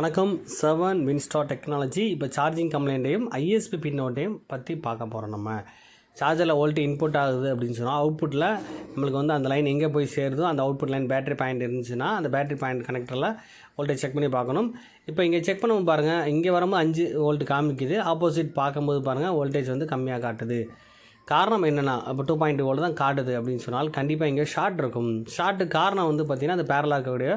வணக்கம். 7 Winstar technology. இப்போ charging கம்ப்ளைண்ட்டையும் ISP பின்னோட்டையும் பற்றி பார்க்க போகிறோம். நம்ம சார்ஜரில் வோல்ட்டு இன்புட் ஆகுது அப்படின்னு சொன்னால் அவுட்புட்டில் நம்மளுக்கு வந்து அந்த லைன் எங்கே போய் சேருதோ அந்த அவுட்புட் லைன் பேட்டரி பாயிண்ட் இருந்துச்சுன்னா அந்த பேட்டரி பாயிண்ட் கனெக்டரில் வோல்டேஜ் செக் பண்ணி பார்க்கணும். இப்போ இங்கே செக் பண்ண பாருங்கள், இங்கே வரும்போது 5 வோல்ட் காமிக்குது. ஆப்போசிட் பார்க்கும்போது பாருங்கள் வோல்டேஜ் வந்து கம்மியாக காட்டுது. காரணம் என்னென்னா இப்போ 2.2 வோல்ட் தான் காட்டுது அப்படின்னு சொன்னால் கண்டிப்பாக இங்கே ஷார்ட் இருக்கும். ஷார்ட்டுக்கு காரணம் வந்து பார்த்திங்கன்னா அந்த பேரலாக இருக்கக்கூடிய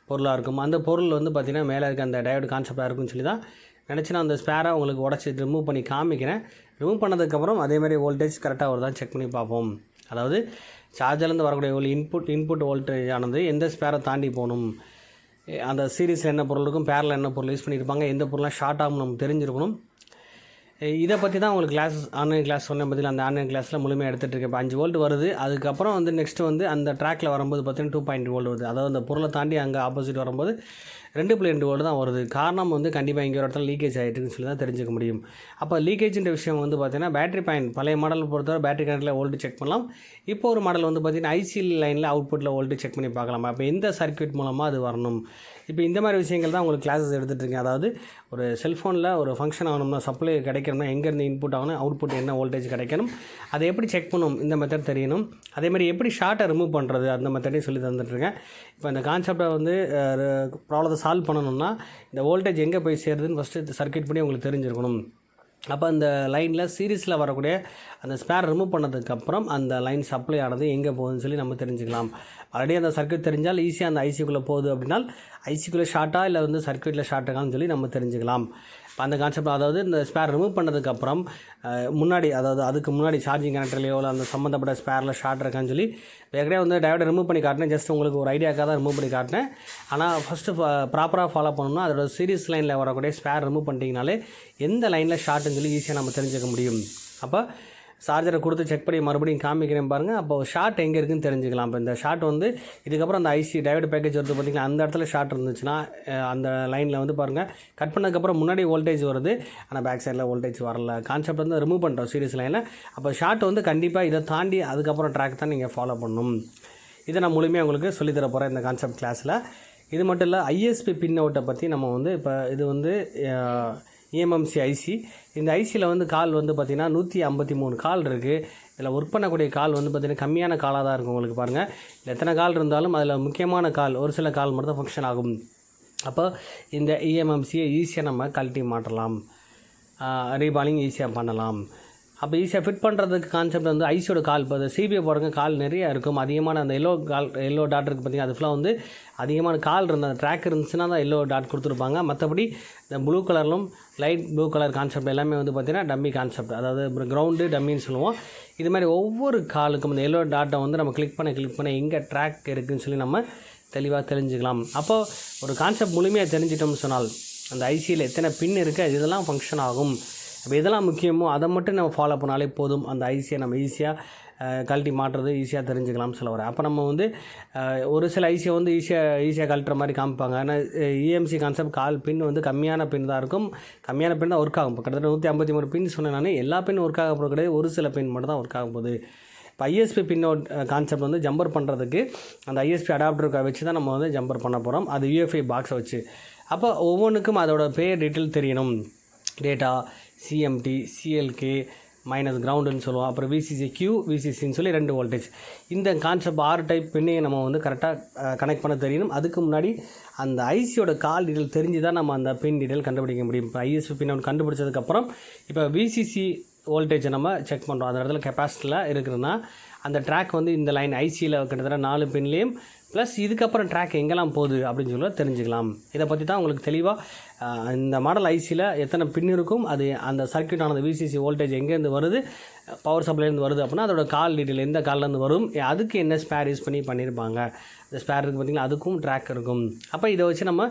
பொருளாக இருக்கும். அந்த பொருள் வந்து பார்த்திங்கன்னா மேலே இருக்க அந்த டயோடு கான்செப்டாக இருக்குன்னு சொல்லி தான் நினச்சி நான் அந்த ஸ்பேரை உங்களுக்கு உடச்சி ரிமூவ் பண்ணி காமிக்கிறேன். ரிமூவ் பண்ணதுக்கப்புறம் அதேமாதிரி வோல்டேஜ் கரெக்டாக வருதான் செக் பண்ணி பார்ப்போம். அதாவது சார்ஜர்லேருந்து வரக்கூடிய ஒரு இன்புட் வோல்டேஜ் ஆனது எந்த ஸ்பேரை தாண்டி போகணும், அந்த சீரீஸில் என்ன பொருள் இருக்கும், பேரில் என்ன பொருள் யூஸ் பண்ணியிருப்பாங்க, எந்த பொருளாக ஷார்ட் ஆகும் நம்ம தெரிஞ்சிருக்கணும். இதை பற்றி தான் உங்களுக்கு ஆன்லைன் கிளாஸ் சொன்ன பதில் அந்த ஆன்லைன் கிளாஸில் முழுமையாக எடுத்துகிட்டு இருக்கேன். இப்போ 5 வோல்ட் வருது. அதுக்கப்புறம் வந்து நெக்ஸ்ட்டு வந்து அந்த ட்ராக்கில் வரும்போது பார்த்தீங்கன்னா 2.2 வோல்ட் வருது. அதாவது அந்த பொருளை தாண்டி அங்கே ஆப்போசிட் வரும்போது 2.2 வோல்ட் தான் வருது. காரணம் வந்து கண்டிப்பாக இங்கே ஒரு இடத்துல லீக்கேஜ் ஆகிட்டுன்னு சொல்லி தான் தெரிஞ்சுக்க முடியும். அப்போ லீக்கேஜின்ற விஷயம் வந்து பார்த்திங்கன்னா பேட்டரி பாயிண்ட் பழைய மாடல் பொறுத்தவரை பேட்டரி கனெக்டில் வோல்ட்டு செக் பண்ணலாம். இப்போ ஒரு மாடல் வந்து பார்த்திங்கன்னா ஐசி லைனில் அவுட்புட்டில் வோல்ட்டு செக் பண்ணி பார்க்கலாம். அப்போ எந்த சர்க்யூட் மூலமாக அது வரணும். இப்போ இந்த மாதிரி விஷயங்கள் தான் உங்களுக்கு கிளாஸஸ் எடுத்துகிட்டு இருக்கேன். அதாவது ஒரு செல்ஃபோனில் ஒரு ஃபங்க்ஷன் ஆகணும்னா, சப்ளை கிடைக்கணும்னா எங்கேருந்து இன்புட் ஆகணும், அவுட்புட் என்ன வோல்டேஜ் கிடைக்கணும், அதை எப்படி செக் பண்ணணும், இந்த மெத்தட் தெரியணும். அதேமாதிரி எப்படி ஷார்ட்டை ரிமூவ் பண்ணுறது அந்த மெத்தடையும் சொல்லி தந்துட்டுருக்கேன். இப்போ இந்த கான்செப்டை வந்து ப்ராப்ளத்தை சால்வ் பண்ணணும்னா இந்த வோல்டேஜ் எங்கே போய் சேருதுன்னு ஃபஸ்ட்டு சர்க்யூட் பண்ணி உங்களுக்கு தெரிஞ்சிருக்கணும். அப்போ அந்த லைனில் சீரீஸில் வரக்கூடிய அந்த ஸ்பேர் ரிமூவ் பண்ணதுக்கப்புறம் அந்த லைன் சப்ளை ஆனது எங்கே போகுதுன்னு சொல்லி நம்ம தெரிஞ்சுக்கலாம். ஆல்ரெடி அந்த சர்க்யூட் தெரிஞ்சால் ஈஸியாக அந்த ஐசிக்குள்ளே போகுது அப்படின்னா ஐசிக்குள்ளே ஷார்ட்டாக இல்லை வந்து சர்க்யூட்டில் ஷார்ட்டாகான்னு சொல்லி நம்ம தெரிஞ்சுக்கலாம். இப்போ அந்த கான்செப்ட் அதாவது இந்த ஸ்பேர் ரிமூவ் பண்ணதுக்கப்புறம் முன்னாடி அதாவது அதுக்கு முன்னாடி சார்ஜிங் கனெக்டர்லையோ இல்லை அந்த சம்மந்தப்பட்ட ஸ்பேரில் ஷார்ட் இருக்கான்னு சொல்லி ஏற்கனவே வந்து டயோடை ரிமூவ் பண்ணி காட்டினேன். ஜஸ்ட் உங்களுக்கு ஒரு ஐடியாக்காக தான் ரிமூவ் பண்ணி காட்டினேன். ஆனால் ஃபஸ்ட்டு ப்ராப்பராக ஃபாலோ பண்ணணும்னா அதோட சீரிஸ் லைனில் வரக்கூடிய ஸ்பேர் ரிமூவ் பண்ணிட்டீங்கனாலே எந்த லைனில் ஷார்ட்டுன்னு சொல்லி ஈஸியாக நம்ம தெரிஞ்சுக்க முடியும். அப்போ சார்ஜரை கொடுத்து செக் பண்ணி மறுபடியும் காமிக்கிறேன் பாருங்கள். அப்போ ஷார்ட் எங்கே இருக்குதுன்னு தெரிஞ்சுக்கலாம். இப்போ இந்த ஷார்ட் வந்து இதுக்கப்புறம் அந்த ஐசி டயோடு பேக்கேஜ் வருது பார்த்திங்கன்னா அந்த இடத்துல ஷார்ட் இருந்துச்சுன்னா அந்த லைனில் வந்து பாருங்கள் கட் பண்ணதுக்கப்புறம் முன்னாடி வோல்டேஜ் வருது, ஆனால் பேக் சைடில் வோல்டேஜ் வரல. கான்செப்ட் வந்து ரிமூவ் பண்ணுறோம் சீரிஸ் லைனில். அப்போ ஷார்ட் வந்து கண்டிப்பாக இதை தாண்டி அதுக்கப்புறம் ட்ராக் தான் நீங்கள் ஃபாலோ பண்ணணும். இதை நான் முழுமையாக உங்களுக்கு சொல்லித்தர போகிறேன் இந்த கான்செப்ட் கிளாஸில். இது மட்டும் இல்லை, ஐஎஸ்பி பின் அவுட்டை பற்றி நம்ம வந்து இப்போ இது வந்து EMMC ஐசி. இந்த ஐசியில் வந்து கால் வந்து பார்த்திங்கன்னா 153 கால் இருக்குது. இதில் ஒர்க் பண்ணக்கூடிய கால் வந்து பார்த்திங்கன்னா கம்மியான காலாக தான் இருக்கும். உங்களுக்கு பாருங்கள் எத்தனை கால் இருந்தாலும் அதில் முக்கியமான கால் ஒரு சில கால் மட்டும் தான் ஃபங்க்ஷன் ஆகும். அப்போ இந்த EMMCயை ஈஸியாக நம்ம கழட்டி மாட்டலாம், ரீபாலிங் ஈஸியாக பண்ணலாம். அப்போ ஈஸியாக ஃபிட் பண்ணுறதுக்கு கான்செப்ட் வந்து ஐசியோட கால். இப்போ சிபிஐ போகிறங்க கால் நிறையா இருக்கும். அதிகமான அந்த எல்லோ டாட் இருக்குது பார்த்திங்கன்னா அது ஃபுல்லாக வந்து அதிகமான கால் இருந்த அந்த ட்ராக் இருந்துச்சுன்னா தான் எல்லோ டாட் கொடுத்துருப்பாங்க. மற்றபடி இந்த ப்ளூ கலர்லும் லைட் ப்ளூ கலர் கான்செப்ட் எல்லாமே வந்து பார்த்திங்கன்னா டம்மி கான்செப்ட், அதாவது கிரவுண்டு டம்மின்னு சொல்லுவோம். இது மாதிரி ஒவ்வொரு காலுக்கும் இந்த எல்லோ டாட்டை வந்து நம்ம கிளிக் பண்ண எங்கே ட்ராக் இருக்குதுன்னு சொல்லி நம்ம தெளிவாக தெரிஞ்சுக்கலாம். அப்போது ஒரு கான்செப்ட் முழுமையாக தெரிஞ்சிட்டோம்னு சொன்னால் அந்த ஐசியில் எத்தனை பின் இருக்குது இதெல்லாம் ஃபங்க்ஷன் ஆகும். அப்போ இதெல்லாம் முக்கியமோ அதை மட்டும் நம்ம ஃபாலோ பண்ணாலே போதும். அந்த ஐசியை நம்ம ஈஸியாக கழட்டி மாட்டுறது ஈஸியாக தெரிஞ்சுக்கலாம் சொல்ல வரேன். அப்போ நம்ம வந்து ஒரு சில ஐசியை வந்து ஈஸியாக கழட்டுற மாதிரி காமிப்பாங்க. ஆனால் EMC கான்செப்ட் கால் பின் வந்து கம்மியான பின் தான் இருக்கும். கம்மியான பின் தான் ஒர்க் ஆகும். இப்போ கிட்டத்தட்ட 153 பின் சொன்னேன் நான். எல்லா பின் ஒர்க் ஆக போகிறது கிடையாது, ஒரு சில பின் மட்டும் தான் ஒர்க் ஆகும் போகுது. இப்போ ஐஎஸ்பி பின் கான்செப்ட் வந்து ஜம்பர் பண்ணுறதுக்கு அந்த ஐஎஸ்பி அடாப்டருக்கு வச்சு தான் நம்ம வந்து ஜம்பர் பண்ண போகிறோம், அது UFI பாக்ஸை வச்சு. அப்போ ஒவ்வொன்றுக்கும் அதோட பேர் டீட்டெயில் தெரியணும். டேட்டா CMT CLK மைனஸ் கிரவுண்டுன்னு சொல்லுவோம். அப்புறம் VCC VCCன்னு சொல்லி 2 வோல்டேஜ். இந்த கான்செப்ட் 6 டைப் பின்னையும் நம்ம வந்து கரெக்டாக கனெக்ட் பண்ண தெரியணும். அதுக்கு முன்னாடி அந்த ஐசியோட கால் டீட்டெயில் தெரிஞ்சு தான் நம்ம அந்த பின் டீட்டெயில் கண்டுபிடிக்க முடியும். இப்போ ISP பின் ஒன்று கண்டுபிடிச்சதுக்கப்புறம் இப்போ VCC வோல்டேஜை நம்ம செக் பண்ணுறோம். அந்த இடத்துல கெப்பாசிட்டியில் இருக்குதுன்னா அந்த ட்ராக் வந்து இந்த லைன் ஐசியில் கிட்டத்தட்ட 4 பின்லேயும் ப்ளஸ் இதுக்கப்புறம் ட்ராக் எங்கெல்லாம் போகுது அப்படின்னு சொல்லி தெரிஞ்சுக்கலாம். இதை பற்றி தான் உங்களுக்கு தெளிவாக இந்த மாடல் ஐசியில் எத்தனை பின் இருக்கும், அது அந்த சர்க்யூட் ஆனது VCC வோல்டேஜ் எங்கேருந்து வருது, பவர் சப்ளைலேருந்து வருது அப்படின்னா அதோட கால் டீட்டெயில் எந்த கால்லேருந்து வரும், அதுக்கு என்ன ஸ்பேர் யூஸ் பண்ணியிருப்பாங்க. இந்த ஸ்பேர் இருக்குது பார்த்திங்கன்னா அதுக்கும் ட்ராக் இருக்கும். அப்போ இதை வச்சு நம்ம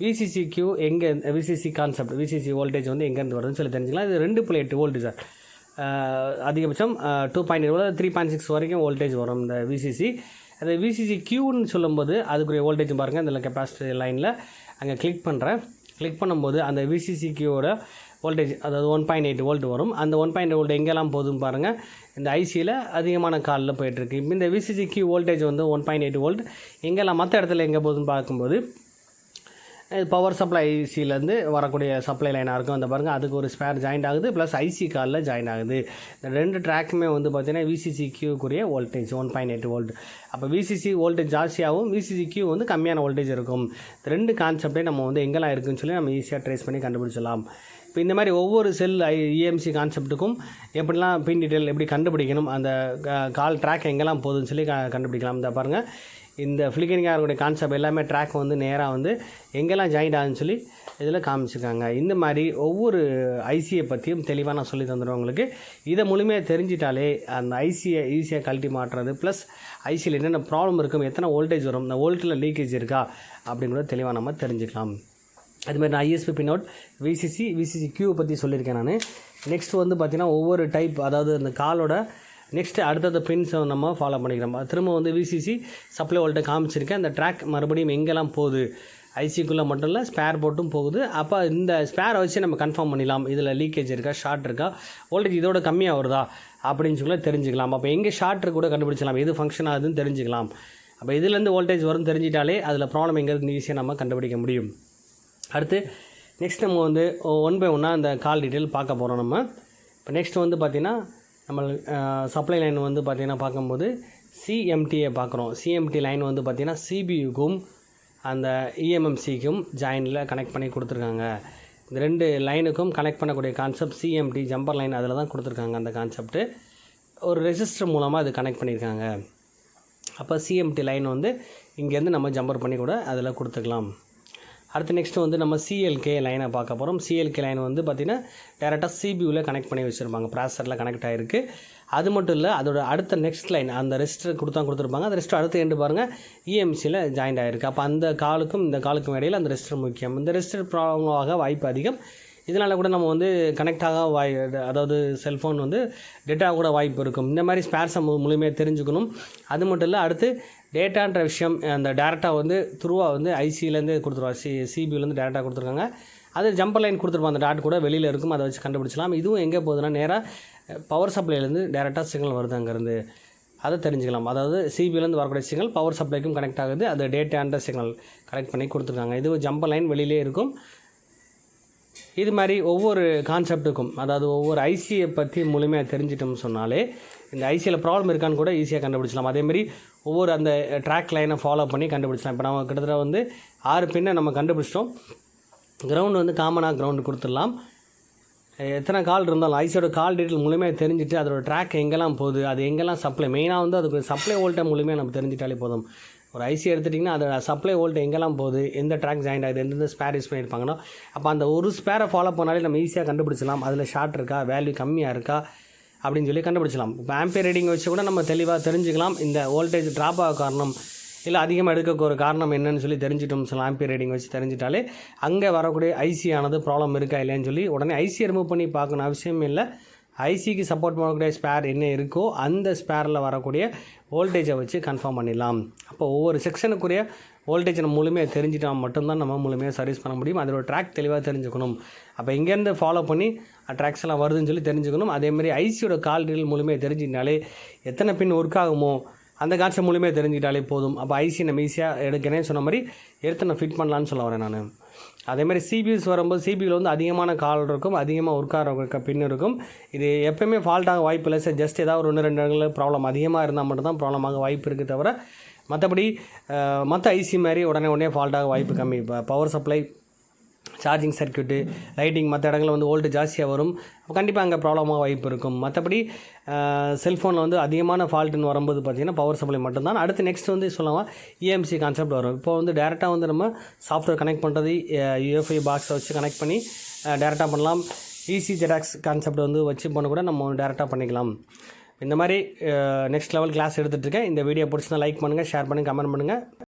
VCCQ எங்கே VCC கான்செப்ட் VCC வோல்டேஜ் வந்து எங்கேருந்து வருதுன்னு சொல்லி தெரிஞ்சுக்கலாம். இது 2.8 வோல்ட் சார். அதிகபட்சம் 2.8 3.6 வரைக்கும் வோல்டேஜ் வரும் இந்த VCC. அது VCCQன்னு சொல்லும்போது அதுக்குரிய வோல்டேஜ் பாருங்கள். இதில் கெப்பாசிட்டி லைனில் அங்கே கிளிக் பண்ணும்போது அந்த VCCQவோட வோல்டேஜ் அதாவது 1.8 வோல்ட் வரும். அந்த 1.8 வோல்ட் எங்கெல்லாம் போதும் பாருங்கள், இந்த ஐசியில் அதிகமான காலில் போயிட்டுருக்கு. இப்போ இந்த VCCQ வோல்டேஜ் வந்து 1.8 வோல்ட் எங்கெல்லாம் மற்ற இடத்துல எங்கே போகுதுன்னு பார்க்கும்போது பவர் சப்ளை ஐசிலேருந்து வரக்கூடிய சப்ளை லைனாக இருக்கும். அந்த பாருங்கள், அதுக்கு ஒரு ஸ்பேர் ஜாயிண்ட் ஆகுது, ப்ளஸ் ஐசி காலில் ஜாயின் ஆகுது. இந்த 2 ட்ராக்குமே வந்து பார்த்திங்கன்னா VCCQக்குரிய வோல்டேஜ் 1.8 வோல்ட். அப்போ VCC வோல்டேஜ் ஜாஸ்தியாகவும் VCCQ வந்து கம்மியான வோல்டேஜ் இருக்கும். 2 கான்செப்டே நம்ம வந்து எங்கெல்லாம் இருக்குதுன்னு சொல்லி நம்ம ஈஸியாக ட்ரேஸ் பண்ணி கண்டுபிடிச்சலாம். இப்போ இந்த மாதிரி ஒவ்வொரு செல் EMC கான்செப்ட்டுக்கும் எப்படிலாம் பின் டீட்டெயில் எப்படி கண்டுபிடிக்கணும், அந்த கால் ட்ராக் எங்கெல்லாம் போகுதுன்னு சொல்லி கண்டுபிடிக்கலாம். இந்த பாருங்கள், இந்த ஃப்ளிக்கரிங்காக இருக்கக்கூடிய கான்செப்ட் எல்லாமே ட்ராக் வந்து நேராக வந்து எங்கெல்லாம் ஜாயிண்ட் ஆகுதுன்னு சொல்லி இதில் காமிச்சிருக்காங்க. இந்த மாதிரி ஒவ்வொரு ஐசியை பற்றியும் தெளிவாக நான் சொல்லி தந்துடுவேன் உங்களுக்கு. இதை முழுமையாக தெரிஞ்சிட்டாலே அந்த ஐசியை ஈஸியாக கழட்டி மாட்டுறது, ப்ளஸ் ஐசியில் என்னென்ன ப்ராப்ளம் இருக்கும், எத்தனை வோல்டேஜ் வரும், இந்த வோல்ட்டில் லீக்கேஜ் இருக்கா அப்படிங்கிறத தெளிவாக நம்ம தெரிஞ்சுக்கலாம். அதுமாதிரி நான் ISP பின்அவுட் VCCQ பற்றி சொல்லியிருக்கேன் நான். நெக்ஸ்ட் வந்து பார்த்திங்கன்னா ஒவ்வொரு டைப், அதாவது அந்த காலோட நெக்ஸ்ட்டு அடுத்தது பின்ஸை நம்ம ஃபாலோ பண்ணிக்கிறோம். திரும்ப வந்து VCC சப்ளை வோல்ட்டை காமிச்சிருக்கேன். அந்த ட்ராக் மறுபடியும் எங்கெல்லாம் போகுது, ஐசிக்குள்ளே மட்டும் இல்லை ஸ்பேர் போட்டும் போகுது. அப்போ இந்த ஸ்பேரை வச்சு நம்ம கன்ஃபார்ம் பண்ணிடலாம், இதில் லீக்கேஜ் இருக்கா, ஷார்ட் இருக்கா, வோல்டேஜ் இதோட கம்மியாக வருதா அப்படின்னு சொல்லி தெரிஞ்சுக்கலாம். அப்போ எங்கே ஷார்ட் கூட கண்டுபிடிச்சலாம், எது ஃபங்க்ஷன் ஆகுதுன்னு தெரிஞ்சுக்கலாம். அப்போ இதுலேருந்து வோல்டேஜ் வரும் தெரிஞ்சிட்டாலே அதில் ப்ராப்ளம் எங்கே ஈஸியாக நம்ம கண்டுபிடிக்க முடியும். அடுத்து நெக்ஸ்ட் நம்ம வந்து 1 by 1 அந்த கால் டீட்டெயில் பார்க்க போகிறோம் நம்ம. இப்போ நெக்ஸ்ட் வந்து பார்த்திங்கன்னா நம்ம சப்ளை லைன் வந்து பார்த்திங்கன்னா பார்க்கும்போது CMTயை பார்க்குறோம். CMT லைன் வந்து பார்த்திங்கன்னா CBUக்கும் அந்த EMMCக்கும் ஜாயினில் கனெக்ட் பண்ணி கொடுத்துருக்காங்க. இந்த 2 லைனுக்கும் கனெக்ட் பண்ணக்கூடிய கான்செப்ட் CMT ஜம்பர் லைன் அதில் தான் கொடுத்துருக்காங்க. அந்த கான்செப்ட்டு ஒரு ரெசிஸ்டர் மூலமாக அது கனெக்ட் பண்ணியிருக்காங்க. அப்போ CMT லைன் வந்து இங்கேருந்து நம்ம ஜம்பர் பண்ணி கூட அதில் கொடுத்துக்கலாம். அடுத்து நெக்ஸ்ட்டு வந்து நம்ம CLK லைனை பார்க்க போகிறோம். CLK லைன் வந்து பார்த்திங்கன்னா டேரெக்டாக CBUவில் கனெக்ட் பண்ணி வச்சுருப்பாங்க, ப்ராசரில் கனெக்ட் ஆகிருக்கு. அது மட்டும் இல்லை, அதோட அடுத்த நெக்ஸ்ட் லைன் அந்த ரெஸ்டர் கொடுத்துருப்பாங்க. அந்த ரெஸ்டர் அடுத்து எண்டு பாருங்கள் EMCயில் ஜாயிண்ட் ஆகிருக்கு. அப்போ அந்த காலுக்கும் இந்த காலுக்கும் இடையில் அந்த ரெஸ்டர் முக்கியம். இந்த ரெஸ்டர் ப்ராப்ளமாக வாய்ப்பு அதிகம். இதனால் கூட நம்ம வந்து கனெக்ட் ஆக அதாவது செல்ஃபோன் வந்து டேட்டா கூட வாய்ப்பு இருக்கும். இந்த மாதிரி ஸ்பேர்ஸை முழுமையாக தெரிஞ்சுக்கணும். அது மட்டும் இல்லை, அடுத்து டேட்டான்ற விஷயம் அந்த டேரெக்டாக வந்து த்ரூவாக வந்து ஐசியிலேருந்து கொடுத்துருவாங்க, CBUலேருந்து டேரெக்டாக கொடுத்துருக்காங்க. அது ஜம்பர் லைன் கொடுத்துருப்பாங்க, அந்த டாட் கூட வெளியில் இருக்கும், அதை வச்சு கண்டுபிடிச்சலாம். இதுவும் எங்கே போகுதுன்னா நேராக பவர் சப்ளைலேருந்து டேரெக்டாக சிக்னல் வருது அங்கேருந்து, அதை தெரிஞ்சுக்கலாம். அதாவது CBUலேருந்து வரக்கூடிய சிக்னல் பவர் சப்ளைக்கும் கனெக்ட் ஆகுது, அது டேட்டான்ற சிக்னல் கனெக்ட் பண்ணி கொடுத்துருக்காங்க. இது ஜம்பர் லைன் வெளியிலே இருக்கும். இது மாதிரி ஒவ்வொரு கான்செப்ட்டுக்கும், அதாவது ஒவ்வொரு ஐசியை பற்றி முழுமையாக தெரிஞ்சிட்டோம்னு சொன்னாலே இந்த ஐசியில் ப்ராப்ளம் இருக்கான்னு கூட ஈஸியாக கண்டுபிடிச்சலாம். அதேமாதிரி ஒவ்வொரு அந்த ட்ராக் லைனை ஃபாலோ பண்ணி கண்டுபிடிச்சலாம். இப்போ நம்ம கிட்டத்தட்ட வந்து 6 பின்னை நம்ம கண்டுபிடிச்சிட்டோம். கிரவுண்டு வந்து காமனாக கிரவுண்டு கொடுத்துடலாம். எத்தனை கால் இருந்தாலும் ஐசியோட கால் டீட்டெயில் முழுமையாக தெரிஞ்சுட்டு அதோட ட்ராக் எங்கெல்லாம் போகுது, அது எங்கெல்லாம் சப்ளை, மெயினாக வந்து அதுக்கு சப்ளை வோல்ட்டை முழுமையாக நம்ம தெரிஞ்சிட்டாலே போதும். ஒரு ஐசி எடுத்துட்டிங்கன்னா அதோட சப்ளை வோல்ட் எங்கெல்லாம் போகுது, எந்த ட்ராக் ஜாயிண்ட் ஆகுது, எந்தெந்த ஸ்பேர் யூஸ் பண்ணியிருப்பாங்கன்னா அப்போ அந்த ஒரு ஸ்பேரை ஃபாலோ பண்ணாலே நம்ம ஈஸியாக கண்டுபிடிச்சலாம். அதில் ஷார்ட் இருக்கா, வேல்யூ கம்மியாக இருக்கா அப்படின்னு சொல்லி கண்டுபிடிச்சலாம். இப்போ ஆம்பியர் ரீடிங் வச்சு கூட நம்ம தெளிவாக தெரிஞ்சுக்கலாம். இந்த வோல்டேஜ் ட்ராப் ஆக காரணம் இல்லை அதிகமாக எடுக்க ஒரு காரணம் என்னன்னு சொல்லி தெரிஞ்சிட்டோம். சொல்லலாம் ஆம்பியர் ரீடிங் வச்சு தெரிஞ்சிட்டாலே அங்கே வரக்கூடிய ஐசி ஆனது ப்ராப்ளம் இருக்கா இல்லைன்னு சொல்லி உடனே ஐசியை ரிமூவ் பண்ணி பார்க்கணும் அவசியம் இல்லை. ஐசிக்கு சப்போர்ட் பண்ணக்கூடிய ஸ்பேர் என்ன இருக்கோ அந்த ஸ்பேரில் வரக்கூடிய வோல்டேஜை வச்சு கன்ஃபார்ம் பண்ணிடலாம். அப்போ ஒவ்வொரு செக்ஷனுக்குரிய வோல்டேஜ் நம்ம முழுமையாக தெரிஞ்சிட்டால் மட்டும்தான் நம்ம முழுமையாக சர்வீஸ் பண்ண முடியும். அதோட ட்ராக் தெளிவாக தெரிஞ்சுக்கணும். அப்போ இங்கேருந்து ஃபாலோ பண்ணி ட்ராக்ஸ் எல்லாம் வருதுன்னு சொல்லி தெரிஞ்சுக்கணும். அதேமாதிரி ஐசியோட கால் டீல் முழுமையாக தெரிஞ்சிட்டாலே எத்தனை பின் ஒர்க் ஆகுமோ அந்த கான்செப்ட் முழுமையாக தெரிஞ்சிட்டாலே போதும். அப்போ ஐசி நம்ம ஈஸியாக எடுக்கிறேன்னு சொன்ன மாதிரி எடுத்து நான் ஃபிட் பண்ணலான்னு சொல்ல வரேன் நான். அதேமாதிரி CBUஸ் வரும்போது CBUவில் வந்து அதிகமான கால் இருக்கும், அதிகமாக ஒர்க் ஆகிற பின் இருக்கும். இது எப்போயுமே ஃபால்ட்டாக வாய்ப்பு இல்லை சார். ஜஸ்ட் ஏதாவது 1-2 இடங்களில் ப்ராப்ளம் அதிகமாக இருந்தால் மட்டும்தான் ப்ராப்ளமாக வாய்ப்பு இருக்குது தவிர மற்றபடி மற்ற ஐசி மாதிரி உடனே ஃபால்ட்டாக வாய்ப்பு கம்மி. இப்போ power supply, charging circuit, lighting மற்ற இடங்களில் வந்து வோல்ட்டு ஜாஸ்தியாக வரும், கண்டிப்பாக அங்கே ப்ராப்ளமாக வாய்ப்பு இருக்கும். மற்றபடி செல்ஃபோனில் வந்து அதிகமான ஃபால்ட்டுன்னு வரும்போது பார்த்திங்கன்னா பவர் சப்ளை மட்டும்தான். அடுத்து நெக்ஸ்ட் வந்து சொல்லலாம் EMC கான்செப்ட் வரும். இப்போ வந்து டேரெக்டாக வந்து நம்ம சாஃப்ட்வேர் கனெக்ட் பண்ணுறது UFI பாக்ஸை வச்சு கனெக்ட் பண்ணி டேரெக்டாக பண்ணலாம். ECGDAX கான்செப்ட் வந்து வச்சு பண்ண கூட நம்ம டேரெக்டாக பண்ணிக்கலாம். இந்த மாதிரி நெக்ஸ்ட் லெவல் கிளாஸ் எடுத்துகிட்ருக்கேன். இந்த வீடியோ பிடிச்சிருந்தா லைக் பண்ணுங்கள், ஷேர் பண்ணுங்கள், கமெண்ட் பண்ணுங்கள்.